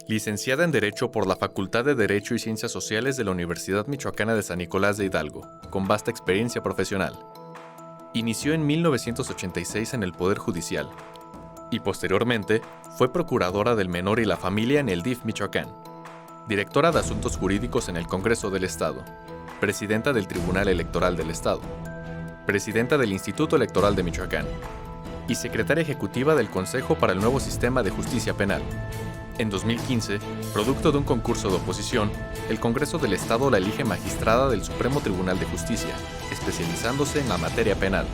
Licenciada en Derecho por la Facultad de Derecho y Ciencias Sociales de la Universidad Michoacana de San Nicolás de Hidalgo, con vasta experiencia profesional. Inició en 1986 en el Poder Judicial y posteriormente fue Procuradora del Menor y la Familia en el DIF Michoacán, Directora de Asuntos Jurídicos en el Congreso del Estado, Presidenta del Tribunal Electoral del Estado, Presidenta del Instituto Electoral de Michoacán y Secretaria Ejecutiva del Consejo para el Nuevo Sistema de Justicia Penal. En 2015, producto de un concurso de oposición, el Congreso del Estado la elige magistrada del Supremo Tribunal de Justicia, especializándose en la materia penal.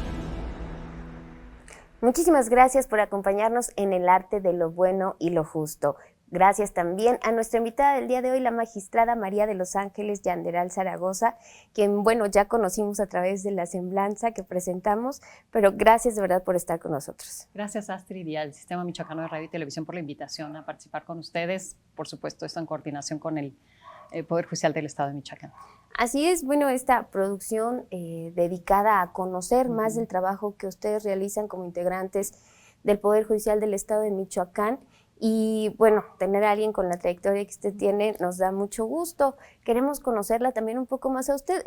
Muchísimas gracias por acompañarnos en el arte de lo bueno y lo justo. Gracias también a nuestra invitada del día de hoy, la magistrada María de los Ángeles Yanderal Zaragoza, quien, bueno, ya conocimos a través de la semblanza que presentamos, pero gracias de verdad por estar con nosotros. Gracias, Astrid, y al Sistema Michoacano de Radio y Televisión por la invitación a participar con ustedes. Por supuesto, esto en coordinación con el Poder Judicial del Estado de Michoacán. Así es, bueno, esta producción dedicada a conocer más del trabajo que ustedes realizan como integrantes del Poder Judicial del Estado de Michoacán. Y bueno, tener a alguien con la trayectoria que usted tiene nos da mucho gusto. Queremos conocerla también un poco más a usted.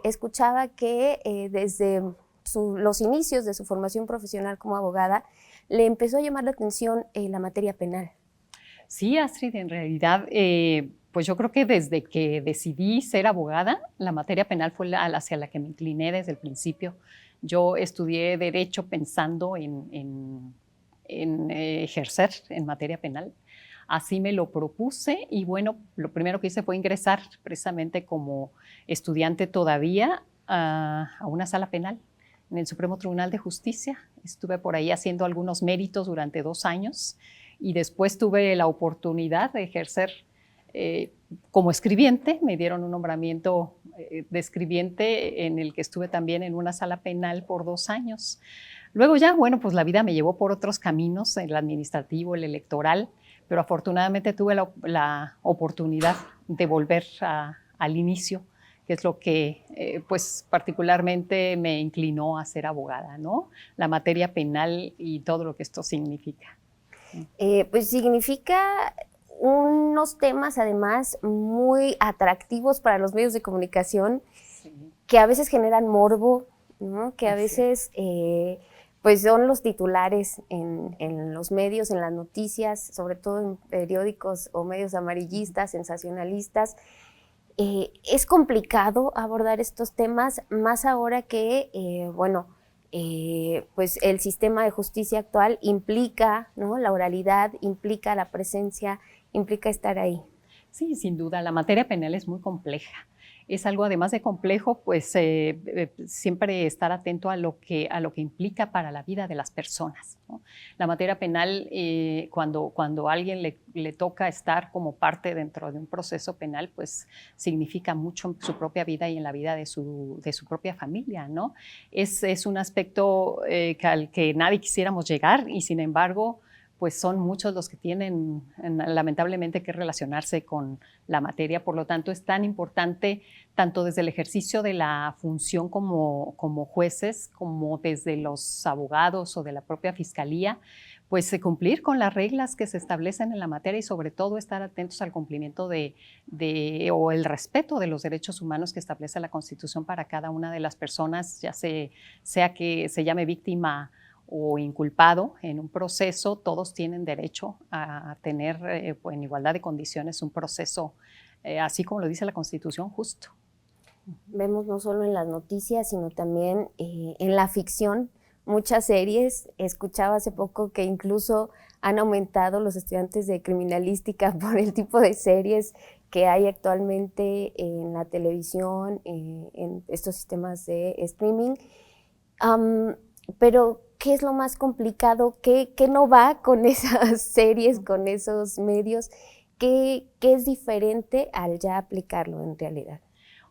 Escuchaba que desde los inicios de su formación profesional como abogada, le empezó a llamar la atención la materia penal. Sí, Astrid, en realidad, pues yo creo que desde que decidí ser abogada, la materia penal fue hacia la que me incliné desde el principio. Yo estudié Derecho pensando en ejercer en materia penal. Así me lo propuse y bueno, lo primero que hice fue ingresar precisamente como estudiante todavía a una sala penal en el Supremo Tribunal de Justicia. Estuve por ahí haciendo algunos méritos durante 2 años y después tuve la oportunidad de ejercer como escribiente. Me dieron un nombramiento de escribiente en el que estuve también en una sala penal por 2 años. Luego ya, bueno, pues la vida me llevó por otros caminos, el administrativo, el electoral, pero afortunadamente tuve la oportunidad de volver al inicio, que es lo que pues particularmente me inclinó a ser abogada, ¿no? La materia penal y todo lo que esto significa. Pues significa unos temas además muy atractivos para los medios de comunicación, sí, que a veces generan morbo, ¿no? Que a veces pues son los titulares en los medios, en las noticias, sobre todo en periódicos o medios amarillistas, sensacionalistas. Es complicado abordar estos temas, más ahora que, bueno, pues el sistema de justicia actual implica, ¿no?, la oralidad, implica la presencia, implica estar ahí. Sí, sin duda, la materia penal es muy compleja. Es algo además de complejo, pues siempre estar atento a lo que implica para la vida de las personas, ¿no? La materia penal, cuando a alguien le toca estar como parte dentro de un proceso penal, pues significa mucho en su propia vida y en la vida de su propia familia, ¿no? Es un aspecto al que nadie quisiéramos llegar y sin embargo, pues son muchos los que tienen lamentablemente que relacionarse con la materia. Por lo tanto, es tan importante, tanto desde el ejercicio de la función como jueces, como desde los abogados o de la propia fiscalía, pues cumplir con las reglas que se establecen en la materia y sobre todo estar atentos al cumplimiento o el respeto de los derechos humanos que establece la Constitución para cada una de las personas, ya sea que se llame víctima o inculpado en un proceso. Todos tienen derecho a tener en igualdad de condiciones un proceso, así como lo dice la Constitución, justo. Vemos no solo en las noticias, sino también en la ficción, muchas series. Escuchaba hace poco que incluso han aumentado los estudiantes de criminalística por el tipo de series que hay actualmente en la televisión, en estos sistemas de streaming. Pero ¿qué es lo más complicado? ¿Qué no va con esas series, con esos medios? ¿Qué es diferente al ya aplicarlo en realidad?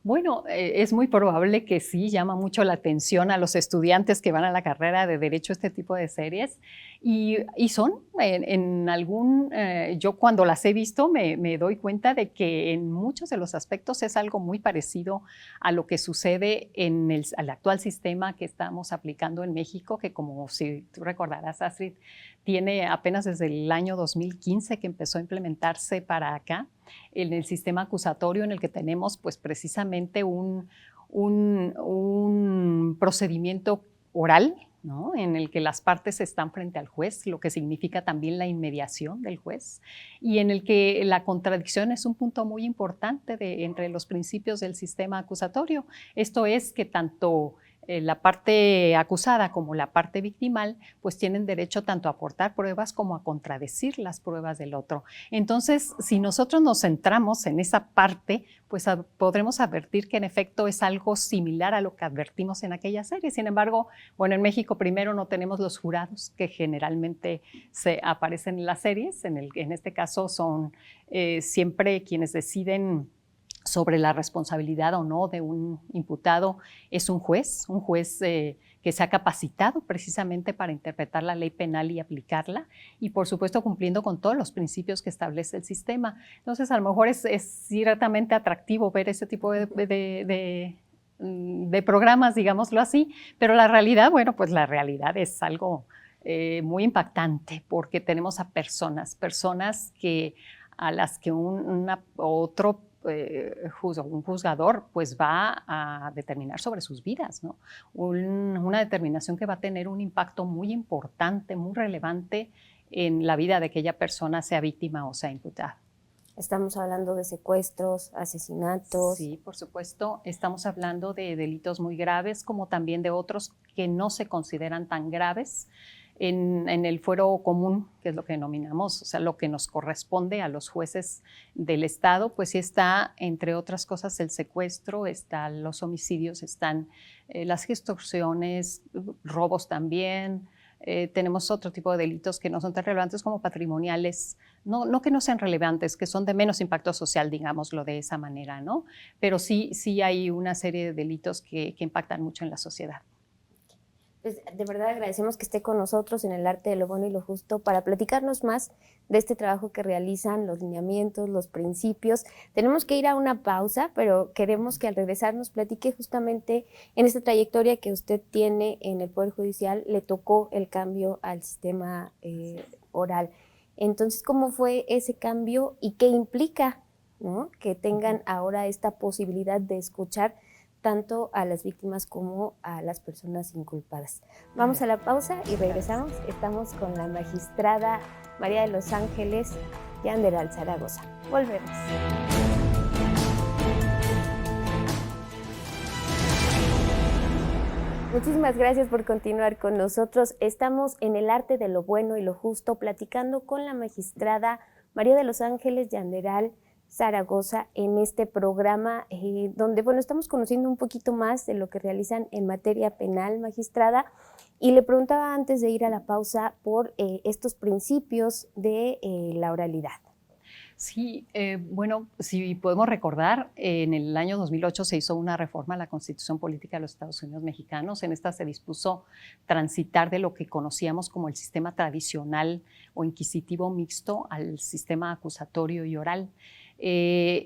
Bueno, es muy probable que sí, llama mucho la atención a los estudiantes que van a la carrera de Derecho este tipo de series y son yo cuando las he visto me doy cuenta de que en muchos de los aspectos es algo muy parecido a lo que sucede al actual sistema que estamos aplicando en México, que como si tú recordarás, Astrid, tiene apenas desde el año 2015 que empezó a implementarse para acá, en el sistema acusatorio en el que tenemos pues precisamente un procedimiento oral, ¿no? En el que las partes están frente al juez, lo que significa también la inmediación del juez, y en el que la contradicción es un punto muy importante entre los principios del sistema acusatorio. Esto es que tanto la parte acusada como la parte victimal pues tienen derecho tanto a aportar pruebas como a contradecir las pruebas del otro. Entonces, si nosotros nos centramos en esa parte, pues podremos advertir que en efecto es algo similar a lo que advertimos en aquella serie. Sin embargo, bueno, en México primero no tenemos los jurados que generalmente se aparecen en las series. En este caso son siempre quienes deciden sobre la responsabilidad o no de un imputado es un juez que se ha capacitado precisamente para interpretar la ley penal y aplicarla, y por supuesto cumpliendo con todos los principios que establece el sistema. Entonces, a lo mejor es ciertamente atractivo ver ese tipo de programas, digámoslo así, pero la realidad, bueno, pues la realidad es algo muy impactante, porque tenemos a personas a las que un juzgador pues va a determinar sobre sus vidas, ¿no? Una determinación que va a tener un impacto muy importante, muy relevante en la vida de aquella persona, sea víctima o sea imputada. Estamos hablando de secuestros, asesinatos. Sí, por supuesto. Estamos hablando de delitos muy graves, como también de otros que no se consideran tan graves. En el fuero común, que es lo que denominamos, o sea, lo que nos corresponde a los jueces del Estado, pues sí está, entre otras cosas, el secuestro, están los homicidios, están las extorsiones, robos también. Tenemos otro tipo de delitos que no son tan relevantes como patrimoniales, no que no sean relevantes, que son de menos impacto social, digámoslo de esa manera, ¿no? Pero sí hay una serie de delitos que impactan mucho en la sociedad. Pues de verdad agradecemos que esté con nosotros en El Arte de lo Bueno y lo Justo para platicarnos más de este trabajo que realizan, los lineamientos, los principios. Tenemos que ir a una pausa, pero queremos que al regresar nos platique justamente en esta trayectoria que usted tiene en el Poder Judicial, le tocó el cambio al sistema oral. Entonces, ¿cómo fue ese cambio y qué implica, ¿no?, que tengan ahora esta posibilidad de escuchar tanto a las víctimas como a las personas inculpadas? Vamos a la pausa y regresamos. Estamos con la magistrada María de los Ángeles Yanderal Zaragoza. Volvemos. Muchísimas gracias por continuar con nosotros. Estamos en El Arte de lo Bueno y lo Justo platicando con la magistrada María de los Ángeles Yanderal Zaragoza en este programa donde, bueno, estamos conociendo un poquito más de lo que realizan en materia penal, magistrada, y le preguntaba antes de ir a la pausa por estos principios de la oralidad. Sí, bueno, si podemos recordar, en el año 2008 se hizo una reforma a la Constitución Política de los Estados Unidos Mexicanos. En esta se dispuso transitar de lo que conocíamos como el sistema tradicional o inquisitivo mixto al sistema acusatorio y oral. Se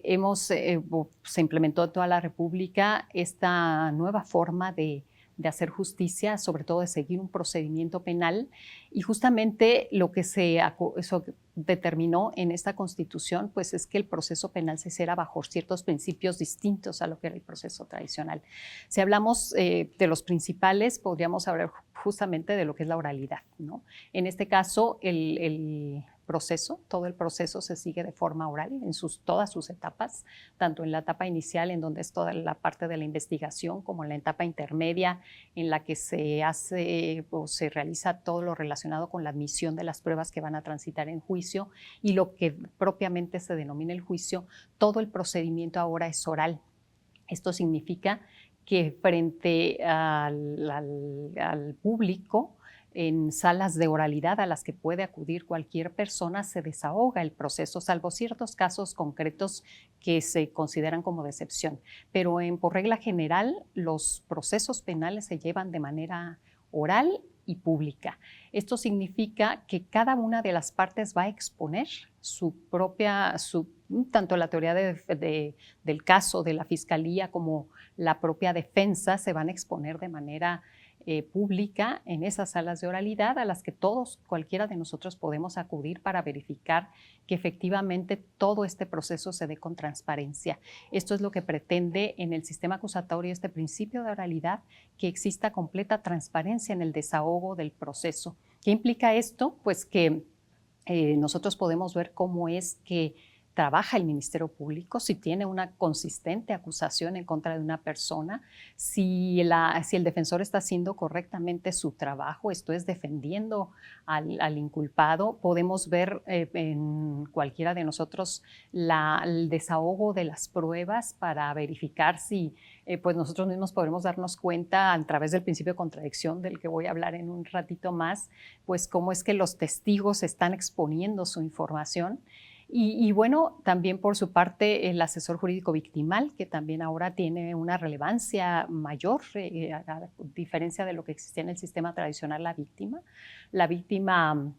implementó en toda la República esta nueva forma de hacer justicia, sobre todo de seguir un procedimiento penal, y justamente lo que eso determinó en esta Constitución pues es que el proceso penal se hiciera bajo ciertos principios distintos a lo que era el proceso tradicional. Si hablamos de los principales, podríamos hablar justamente de lo que es la oralidad, ¿no? En este caso, todo el proceso se sigue de forma oral en todas sus etapas, tanto en la etapa inicial, en donde es toda la parte de la investigación, como en la etapa intermedia, en la que se hace o se realiza todo lo relacionado con la admisión de las pruebas que van a transitar en juicio, y lo que propiamente se denomina el juicio. Todo el procedimiento ahora es oral. Esto significa que frente al público, en salas de oralidad a las que puede acudir cualquier persona, se desahoga el proceso, salvo ciertos casos concretos que se consideran como de excepción. Pero por regla general, los procesos penales se llevan de manera oral y pública. Esto significa que cada una de las partes va a exponer tanto la teoría del caso de la fiscalía como la propia defensa se van a exponer de manera pública en esas salas de oralidad a las que todos, cualquiera de nosotros podemos acudir para verificar que efectivamente todo este proceso se dé con transparencia. Esto es lo que pretende en el sistema acusatorio este principio de oralidad, que exista completa transparencia en el desahogo del proceso. ¿Qué implica esto? Pues que nosotros podemos ver cómo es que trabaja el Ministerio Público, si tiene una consistente acusación en contra de una persona, si el defensor está haciendo correctamente su trabajo, esto es, defendiendo al inculpado. Podemos ver en cualquiera de nosotros el desahogo de las pruebas para verificar si pues nosotros mismos podremos darnos cuenta a través del principio de contradicción, del que voy a hablar en un ratito más, pues cómo es que los testigos están exponiendo su información. Y bueno, también por su parte el asesor jurídico victimal, que también ahora tiene una relevancia mayor, a diferencia de lo que existía en el sistema tradicional, la víctima. La víctima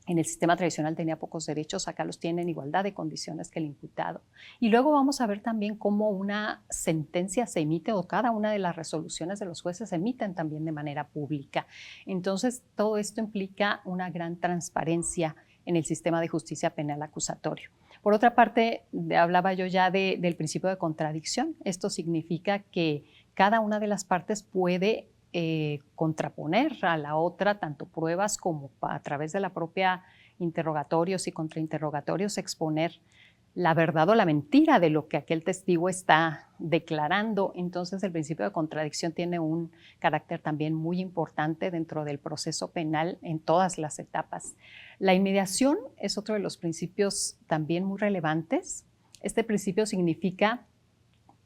en el sistema tradicional tenía pocos derechos, acá los tiene en igualdad de condiciones que el imputado. Y luego vamos a ver también cómo una sentencia se emite o cada una de las resoluciones de los jueces se emiten también de manera pública. Entonces, todo esto implica una gran transparencia en el sistema de justicia penal acusatorio. Por otra parte, hablaba yo ya del principio de contradicción. Esto significa que cada una de las partes puede contraponer a la otra tanto pruebas como a través de la propia interrogatorios y contrainterrogatorios exponer la verdad o la mentira de lo que aquel testigo está declarando. Entonces, el principio de contradicción tiene un carácter también muy importante dentro del proceso penal en todas las etapas. La inmediación es otro de los principios también muy relevantes. Este principio significa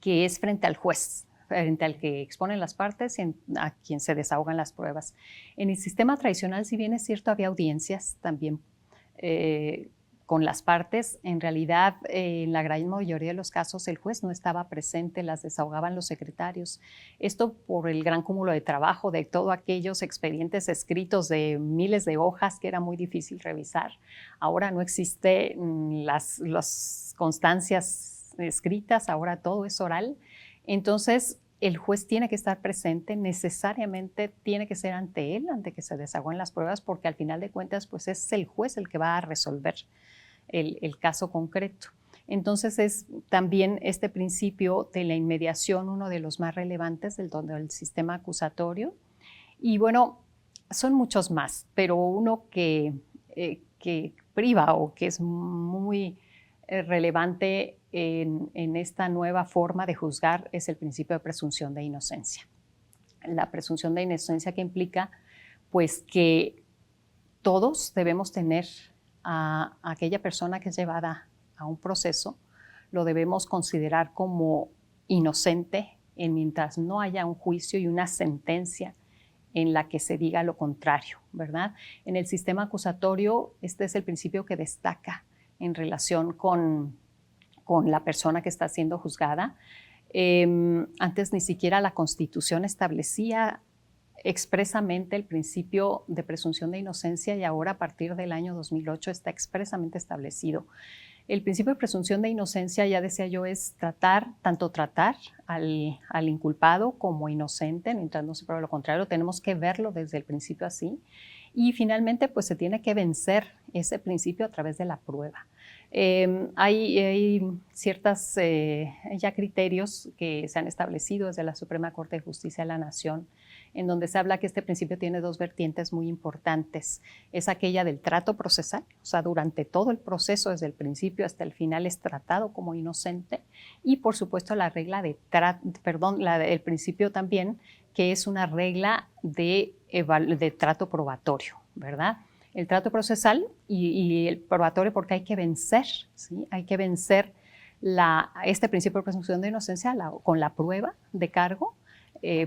que es frente al juez, frente al que exponen las partes y a quien se desahogan las pruebas. En el sistema tradicional, si bien es cierto, había audiencias también con las partes, en realidad en la gran mayoría de los casos el juez no estaba presente, las desahogaban los secretarios. Esto por el gran cúmulo de trabajo de todos aquellos expedientes escritos de miles de hojas que era muy difícil revisar. Ahora no existen las constancias escritas, ahora todo es oral. Entonces, el juez tiene que estar presente, necesariamente tiene que ser ante él, ante que se desahoguen las pruebas, porque al final de cuentas pues es el juez el que va a resolver el caso concreto. Entonces es también este principio de la inmediación uno de los más relevantes del sistema acusatorio. Y bueno, son muchos más, pero uno que priva o que es muy relevante en esta nueva forma de juzgar es el principio de presunción de inocencia. La presunción de inocencia que implica pues que todos debemos tener a aquella persona que es llevada a un proceso, lo debemos considerar como inocente mientras no haya un juicio y una sentencia en la que se diga lo contrario, ¿verdad? En el sistema acusatorio, este es el principio que destaca en relación con la persona que está siendo juzgada. Antes ni siquiera la Constitución establecía expresamente el principio de presunción de inocencia y ahora a partir del año 2008 está expresamente establecido. El principio de presunción de inocencia, ya decía yo, es tanto tratar al inculpado como inocente, mientras no se pruebe lo contrario, tenemos que verlo desde el principio así. Y finalmente, pues se tiene que vencer ese principio a través de la prueba. Hay ciertos ya criterios que se han establecido desde la Suprema Corte de Justicia de la Nación, en donde se habla que este principio tiene dos vertientes muy importantes. Es aquella del trato procesal, o sea, durante todo el proceso, desde el principio hasta el final, es tratado como inocente. Y, por supuesto, la regla el principio también, que es una regla de trato probatorio, ¿verdad? El trato procesal y el probatorio porque hay que vencer, ¿sí? Hay que vencer este principio de presunción de inocencia con la prueba de cargo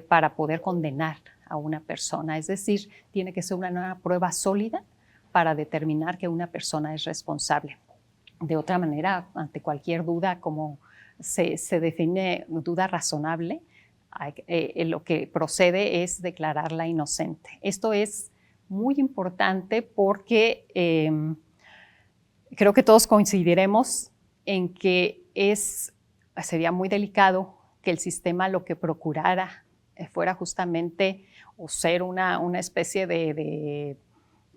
para poder condenar a una persona. Es decir, tiene que ser una prueba sólida para determinar que una persona es responsable. De otra manera, ante cualquier duda, como se define duda razonable, lo que procede es declararla inocente. Esto es muy importante porque creo que todos coincidiremos en que sería muy delicado que el sistema lo que procurara fuera justamente o ser una especie de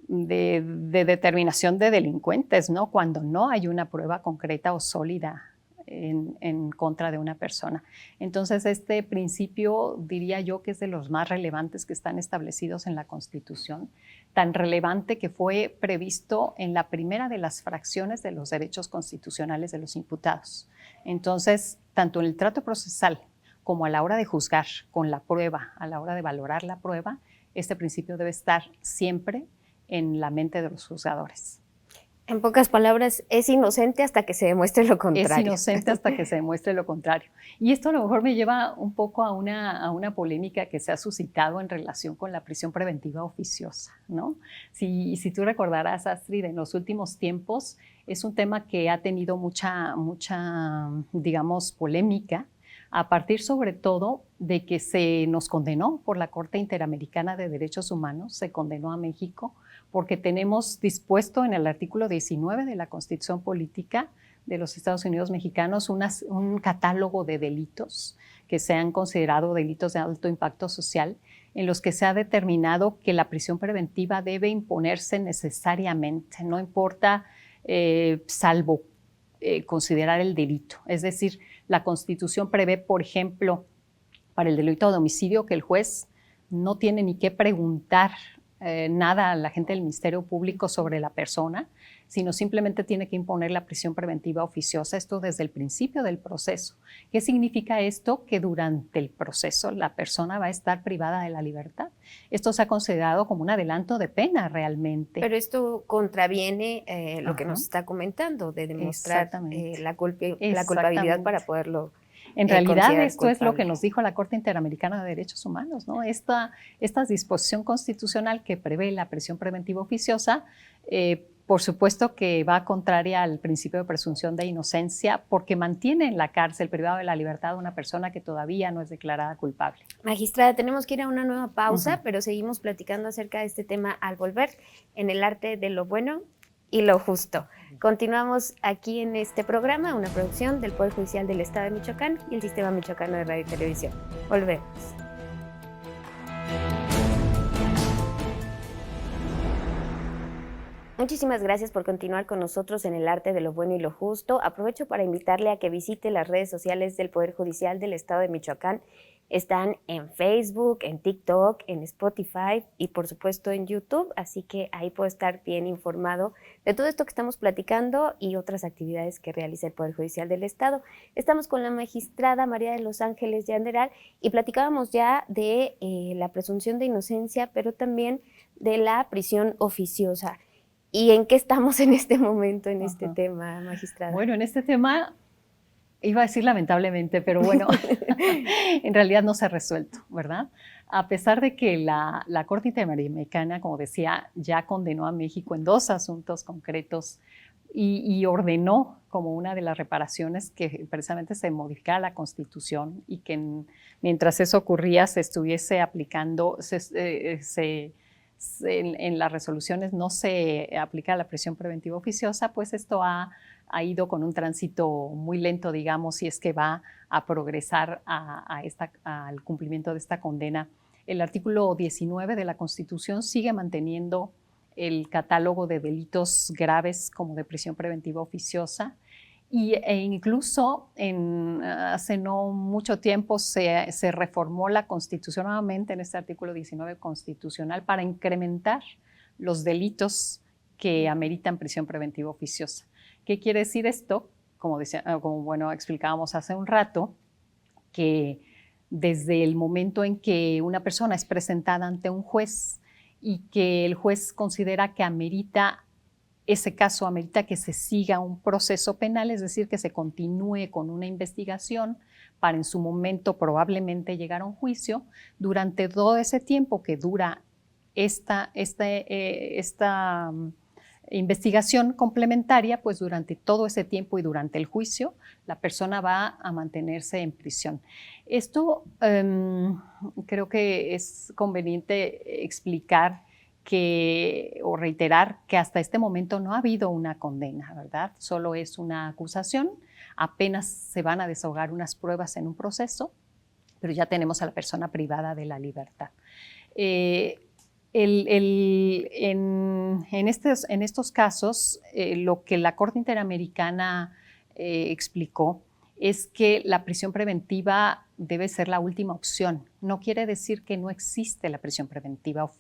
determinación de delincuentes, ¿no? Cuando no hay una prueba concreta o sólida en contra de una persona. Entonces, este principio diría yo que es de los más relevantes que están establecidos en la Constitución, tan relevante que fue previsto en la primera de las fracciones de los derechos constitucionales de los imputados. Entonces, tanto en el trato procesal como a la hora de juzgar con la prueba, a la hora de valorar la prueba, este principio debe estar siempre en la mente de los juzgadores. En pocas palabras, es inocente hasta que se demuestre lo contrario. Es inocente hasta que se demuestre lo contrario. Y esto a lo mejor me lleva un poco a una polémica que se ha suscitado en relación con la prisión preventiva oficiosa, ¿no? Si tú recordarás, Astrid, en los últimos tiempos es un tema que ha tenido mucha, digamos, polémica, a partir sobre todo de que se nos condenó por la Corte Interamericana de Derechos Humanos, se condenó a México, porque tenemos dispuesto en el artículo 19 de la Constitución Política de los Estados Unidos Mexicanos un catálogo de delitos que se han considerado delitos de alto impacto social, en los que se ha determinado que la prisión preventiva debe imponerse necesariamente, no importa salvo considerar el delito. Es decir, la Constitución prevé, por ejemplo, para el delito de homicidio, que el juez no tiene ni que preguntar nada a la gente del Ministerio Público sobre la persona, sino simplemente tiene que imponer la prisión preventiva oficiosa, esto desde el principio del proceso. ¿Qué significa esto? Que durante el proceso la persona va a estar privada de la libertad. Esto se ha considerado como un adelanto de pena realmente. Pero esto contraviene lo que nos está comentando, de demostrar la culpabilidad para poderlo en realidad, esto es lo que nos dijo la Corte Interamericana de Derechos Humanos, ¿no? Esta disposición constitucional que prevé la prisión preventiva oficiosa, por supuesto que va contraria al principio de presunción de inocencia, porque mantiene en la cárcel, privado de la libertad, a una persona que todavía no es declarada culpable. Magistrada, tenemos que ir a una nueva pausa, pero seguimos platicando acerca de este tema al volver en El Arte de lo Bueno y lo Justo. Continuamos aquí en este programa, una producción del Poder Judicial del Estado de Michoacán y el Sistema Michoacano de Radio y Televisión. Volvemos. Muchísimas gracias por continuar con nosotros en El Arte de lo Bueno y lo Justo. Aprovecho para invitarle a que visite las redes sociales del Poder Judicial del Estado de Michoacán. Están en Facebook, en TikTok, en Spotify y por supuesto en YouTube, así que ahí puede estar bien informado de todo esto que estamos platicando y otras actividades que realiza el Poder Judicial del Estado. Estamos con la magistrada María de los Ángeles Yanderal y platicábamos ya de la presunción de inocencia, pero también de la prisión oficiosa. ¿Y en qué estamos en este momento, en este tema, magistrada? Bueno, en este tema iba a decir lamentablemente, pero bueno, en realidad no se ha resuelto, ¿verdad? A pesar de que la Corte Interamericana, como decía, ya condenó a México en 2 asuntos concretos y ordenó como una de las reparaciones que precisamente se modificara la Constitución y que mientras eso ocurría se estuviese aplicando, en las resoluciones no se aplica la prisión preventiva oficiosa, pues esto ha ido con un tránsito muy lento, digamos, si es que va a progresar al cumplimiento de esta condena. El artículo 19 de la Constitución sigue manteniendo el catálogo de delitos graves como de prisión preventiva oficiosa e incluso hace no mucho tiempo se reformó la Constitución nuevamente en este artículo 19 constitucional para incrementar los delitos que ameritan prisión preventiva oficiosa. ¿Qué quiere decir esto? Como explicábamos hace un rato, que desde el momento en que una persona es presentada ante un juez y que el juez considera que ese caso amerita que se siga un proceso penal, es decir, que se continúe con una investigación para en su momento probablemente llegar a un juicio, durante todo ese tiempo que dura esta investigación complementaria, pues durante todo ese tiempo y durante el juicio, la persona va a mantenerse en prisión. Esto creo que es conveniente explicar o reiterar que hasta este momento no ha habido una condena, ¿verdad? Solo es una acusación, apenas se van a desahogar unas pruebas en un proceso pero ya tenemos a la persona privada de la libertad. En estos casos, lo que la Corte Interamericana explicó es que la prisión preventiva debe ser la última opción. No quiere decir que no existe la prisión preventiva,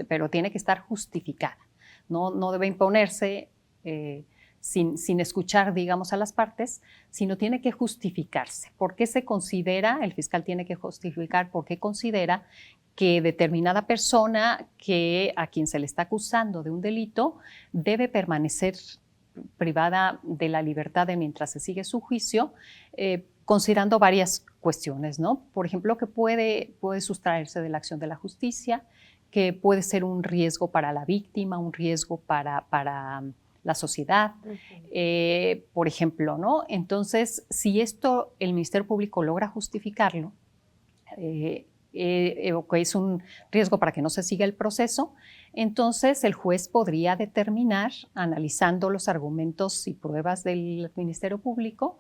pero tiene que estar justificada. No debe imponerse sin escuchar, digamos, a las partes, sino tiene que justificarse. ¿Por qué se considera? El fiscal tiene que justificar por qué considera que determinada persona a quien se le está acusando de un delito debe permanecer privada de la libertad mientras se sigue su juicio, considerando varias cuestiones, ¿no? Por ejemplo, que puede sustraerse de la acción de la justicia, que puede ser un riesgo para la víctima, un riesgo para la sociedad, por ejemplo, ¿no? Entonces, si esto el Ministerio Público logra justificarlo, que es un riesgo para que no se siga el proceso, entonces el juez podría determinar, analizando los argumentos y pruebas del Ministerio Público,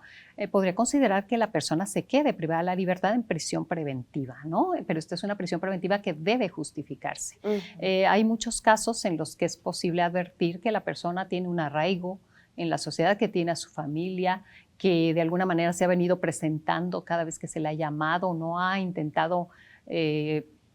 podría considerar que la persona se quede privada de la libertad en prisión preventiva, ¿no? Pero esta es una prisión preventiva que debe justificarse. Hay muchos casos en los que es posible advertir que la persona tiene un arraigo en la sociedad, que tiene a su familia, que de alguna manera se ha venido presentando cada vez que se le ha llamado, no ha intentado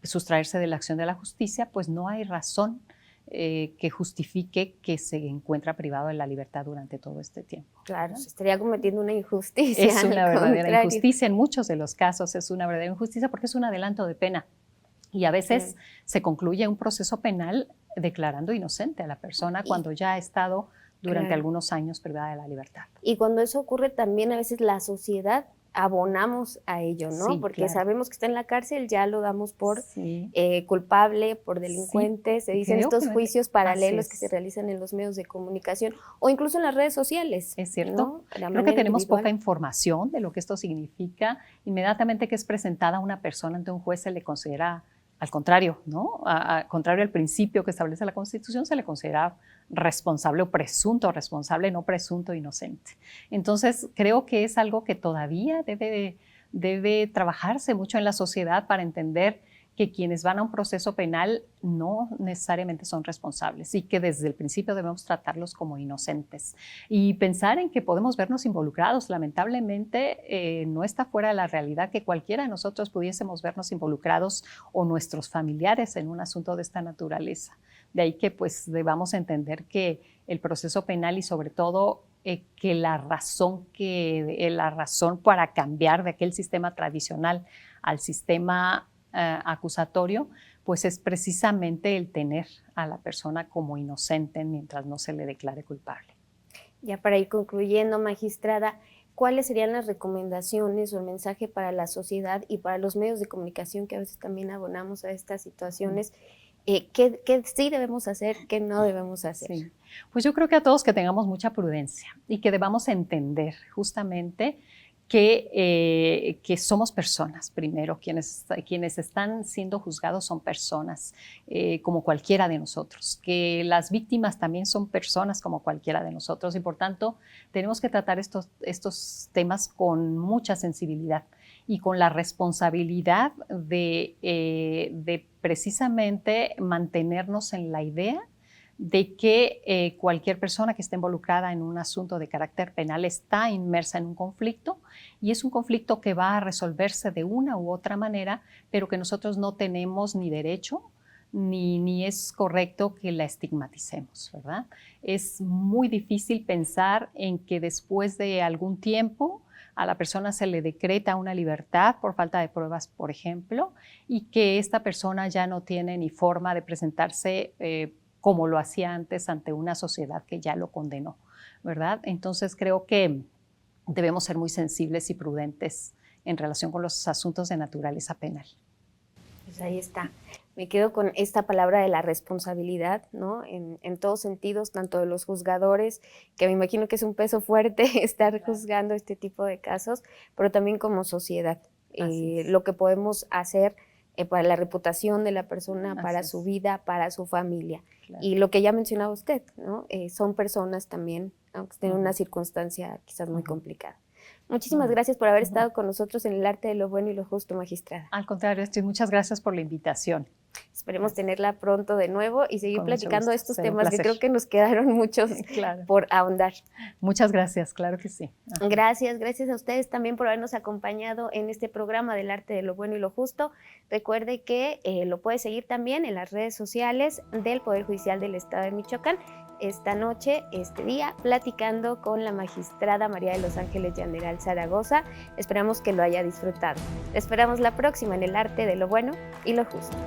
sustraerse de la acción de la justicia, pues no hay razón que justifique que se encuentra privado de la libertad durante todo este tiempo. Claro, se estaría cometiendo una injusticia. Es una verdadera injusticia, en muchos de los casos es una verdadera injusticia porque es un adelanto de pena y a veces se concluye un proceso penal declarando inocente a la persona cuando ya ha estado durante algunos años privada de la libertad. Y cuando eso ocurre también a veces la sociedad abonamos a ello, ¿no? Sí, porque claro. Sabemos que está en la cárcel, ya lo damos por culpable, por delincuente. Se dicen estos juicios paralelos que se realizan en los medios de comunicación o incluso en las redes sociales. Es cierto. ¿No? Creo que tenemos poca información de lo que esto significa. Inmediatamente que es presentada una persona ante un juez se le considera, al contrario, ¿no? Contrario al principio que establece la Constitución, se le considera responsable o presunto responsable, no presunto inocente. Entonces, creo que es algo que todavía debe trabajarse mucho en la sociedad para entender que quienes van a un proceso penal no necesariamente son responsables y que desde el principio debemos tratarlos como inocentes. Y pensar en que podemos vernos involucrados, lamentablemente no está fuera de la realidad que cualquiera de nosotros pudiésemos vernos involucrados o nuestros familiares en un asunto de esta naturaleza. De ahí que pues debamos entender que el proceso penal y sobre todo que la razón para cambiar de aquel sistema tradicional al sistema acusatorio, pues es precisamente el tener a la persona como inocente mientras no se le declare culpable. Ya para ir concluyendo, magistrada, ¿cuáles serían las recomendaciones o el mensaje para la sociedad y para los medios de comunicación que a veces también abonamos a estas situaciones? ¿Qué sí debemos hacer, qué no debemos hacer? Sí. Pues yo creo que a todos que tengamos mucha prudencia y que debamos entender justamente que somos personas, primero, quienes están siendo juzgados son personas como cualquiera de nosotros, que las víctimas también son personas como cualquiera de nosotros y por tanto tenemos que tratar estos temas con mucha sensibilidad y con la responsabilidad de precisamente mantenernos en la idea de que cualquier persona que esté involucrada en un asunto de carácter penal está inmersa en un conflicto y es un conflicto que va a resolverse de una u otra manera, pero que nosotros no tenemos ni derecho ni es correcto que la estigmaticemos, ¿verdad? Es muy difícil pensar en que después de algún tiempo a la persona se le decreta una libertad por falta de pruebas, por ejemplo, y que esta persona ya no tiene ni forma de presentarse como lo hacía antes ante una sociedad que ya lo condenó, ¿verdad? Entonces creo que debemos ser muy sensibles y prudentes en relación con los asuntos de naturaleza penal. Pues ahí está. Me quedo con esta palabra de la responsabilidad, ¿no? En todos sentidos, tanto de los juzgadores, que me imagino que es un peso fuerte estar juzgando este tipo de casos, pero también como sociedad. Lo que podemos hacer para la reputación de la persona, para su vida, para su familia. Claro. Y lo que ya mencionaba usted, ¿no? Son personas también, aunque estén en una circunstancia quizás muy complicada. Muchísimas gracias por haber estado con nosotros en El Arte de lo Bueno y lo Justo, magistrada. Al contrario, Astrid, muchas gracias por la invitación. Esperemos tenerla pronto de nuevo y seguir platicando estos Será un temas que placer. creo que nos quedaron muchos Claro. por ahondar. Muchas gracias, claro que sí. Ajá. Gracias a ustedes también por habernos acompañado en este programa del Arte de lo Bueno y lo Justo. Recuerde que lo puede seguir también en las redes sociales del Poder Judicial del Estado de Michoacán. Esta noche, este día, platicando con la magistrada María de los Ángeles Yanderal Zaragoza. Esperamos que lo haya disfrutado. Esperamos la próxima en El Arte de lo Bueno y lo Justo.